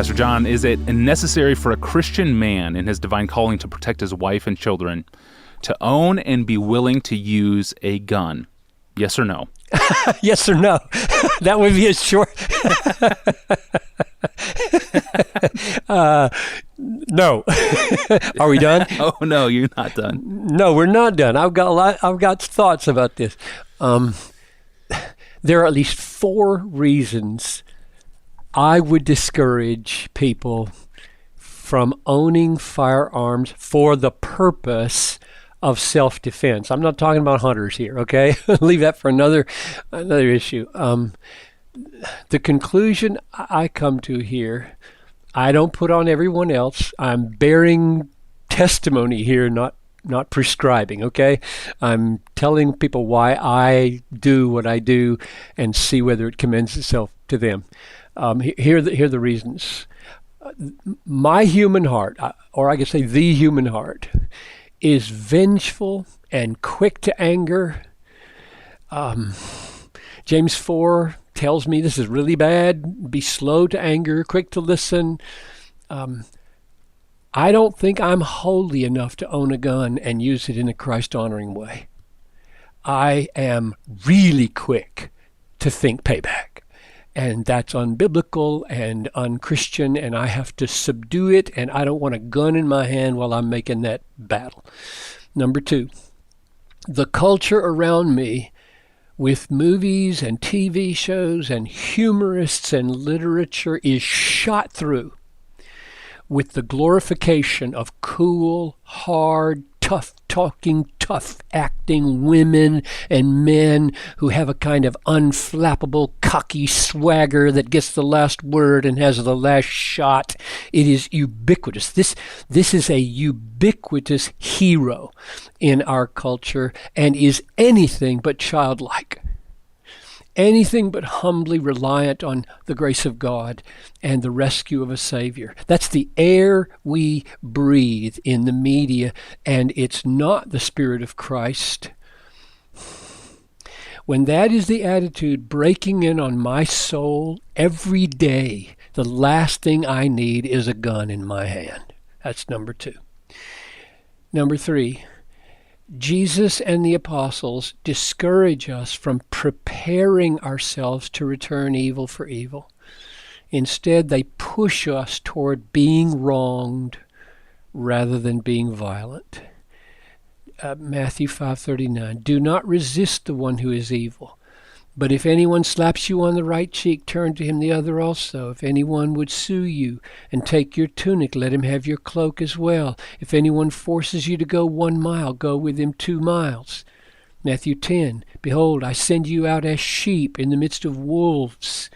Pastor John, is it necessary for a Christian man in his divine calling to protect his wife and children to own and be willing to use a gun? Yes or no? Yes or no? That would be a short... No. Are we done? Oh, no, you're not done. No, we're not done. I've got thoughts about this. There are at least 4 reasons I would discourage people from owning firearms for the purpose of self-defense. I'm not talking about hunters here, okay? Leave that for another issue. The conclusion I come to here, I don't put on everyone else. I'm bearing testimony here, not prescribing, okay? I'm telling people why I do what I do and see whether it commends itself to them. Here are the reasons. My human heart, or I could say the human heart, is vengeful and quick to anger. James 4 tells me this is really bad. Be slow to anger, quick to listen. I don't think I'm holy enough to own a gun and use it in a Christ-honoring way. I am really quick to think payback. And that's unbiblical and unchristian, and I have to subdue it, and I don't want a gun in my hand while I'm making that battle. Number 2, the culture around me with movies and TV shows and humorists and literature is shot through with the glorification of cool, hard, tough-talking, tough-acting women and men who have a kind of unflappable, cocky swagger that gets the last word and has the last shot. It is ubiquitous. This is a ubiquitous hero in our culture and is anything but childlike. Anything but humbly reliant on the grace of God and the rescue of a Savior. That's the air we breathe in the media, and it's not the Spirit of Christ. When that is the attitude breaking in on my soul every day, the last thing I need is a gun in my hand. That's number 2. Number 3. Jesus and the apostles discourage us from preparing ourselves to return evil for evil. Instead, they push us toward being wronged rather than being violent. Matthew 5:39, do not resist the one who is evil. But if anyone slaps you on the right cheek, turn to him the other also. If anyone would sue you and take your tunic, let him have your cloak as well. If anyone forces you to go 1 mile, go with him 2 miles. Matthew 10, behold, I send you out as sheep in the midst of wolves,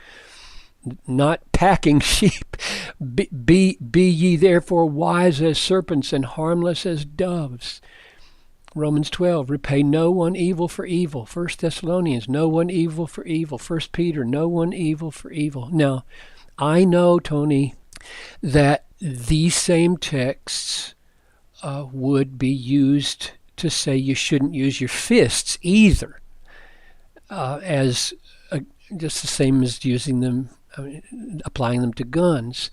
not packing sheep. Be ye therefore wise as serpents and harmless as doves. Romans 12, repay no one evil for evil. 1 Thessalonians, no one evil for evil. 1 Peter, no one evil for evil. Now, I know, Tony, that these same texts would be used to say you shouldn't use your fists either, as just the same as using them, applying them to guns.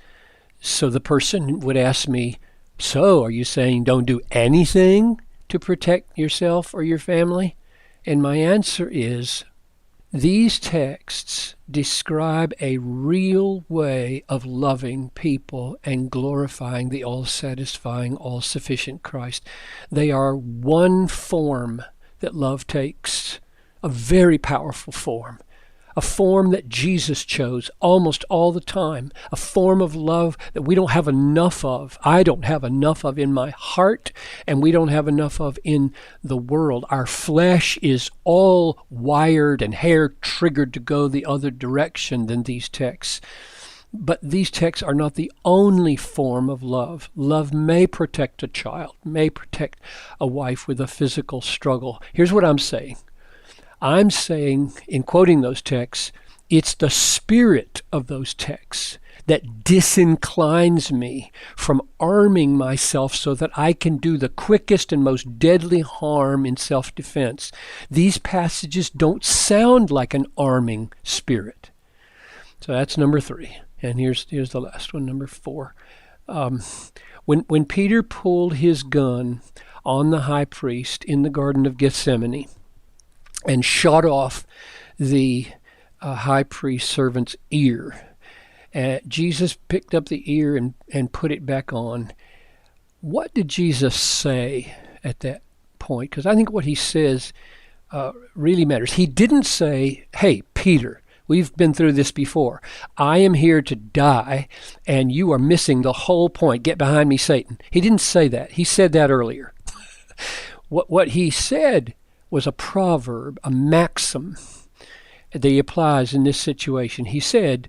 So the person would ask me, so are you saying don't do anything to protect yourself or your family? And my answer is, these texts describe a real way of loving people and glorifying the all-satisfying, all-sufficient Christ. They are one form that love takes, a very powerful form. A form that Jesus chose almost all the time, a form of love that we don't have enough of. I don't have enough of in my heart, and we don't have enough of in the world. Our flesh is all wired and hair-triggered to go the other direction than these texts. But these texts are not the only form of love. Love may protect a child, may protect a wife with a physical struggle. Here's what I'm saying. I'm saying, in quoting those texts, it's the spirit of those texts that disinclines me from arming myself so that I can do the quickest and most deadly harm in self-defense. These passages don't sound like an arming spirit. So that's number 3. And here's the last one, number 4. When Peter pulled his gun on the high priest in the Garden of Gethsemane and shot off the high priest servant's ear, Jesus picked up the ear and put it back on. What did Jesus say at that point? Because I think what he says really matters. He didn't say, "Hey, Peter, we've been through this before. I am here to die, and you are missing the whole point. Get behind me, Satan." He didn't say that. He said that earlier. What he said was a proverb, a maxim that he applies in this situation. He said,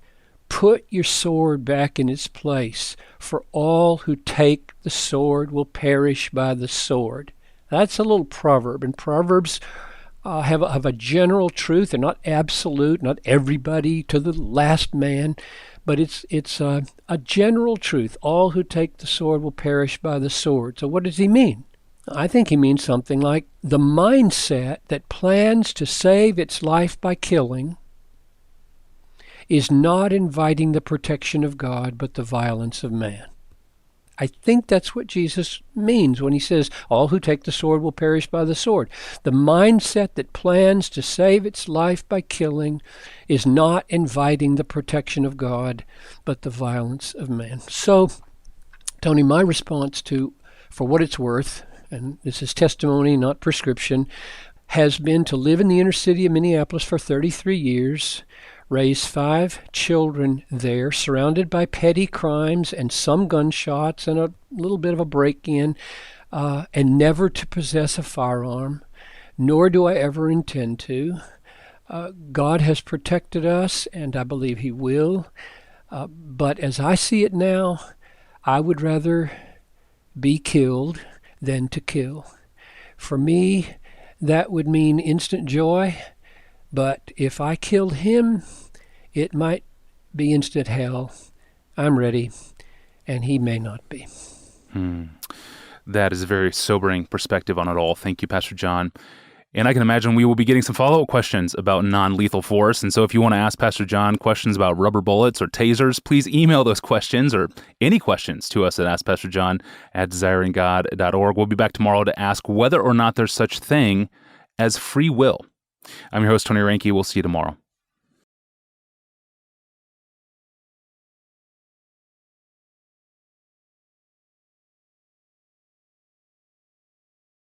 "Put your sword back in its place, for all who take the sword will perish by the sword." That's a little proverb, and proverbs have a general truth. They're not absolute, not everybody to the last man, but it's a general truth. All who take the sword will perish by the sword. So what does he mean? I think he means something like the mindset that plans to save its life by killing is not inviting the protection of God, but the violence of man. I think that's what Jesus means when he says, all who take the sword will perish by the sword. The mindset that plans to save its life by killing is not inviting the protection of God, but the violence of man. So, Tony, my response to, for what it's worth, and this is testimony, not prescription, has been to live in the inner city of Minneapolis for 33 years, raise 5 children there, surrounded by petty crimes and some gunshots and a little bit of a break-in, and never to possess a firearm, nor do I ever intend to. God has protected us, and I believe he will. But as I see it now, I would rather be killed than to kill. For me, that would mean instant joy, but if I killed him, it might be instant hell. I'm ready, and he may not be. That is a very sobering perspective on it all. Thank you, Pastor John. And I can imagine we will be getting some follow-up questions about non-lethal force. And so if you want to ask Pastor John questions about rubber bullets or tasers, please email those questions or any questions to us at AskPastorJohn@desiringgod.org. We'll be back tomorrow to ask whether or not there's such thing as free will. I'm your host, Tony Reinke. We'll see you tomorrow.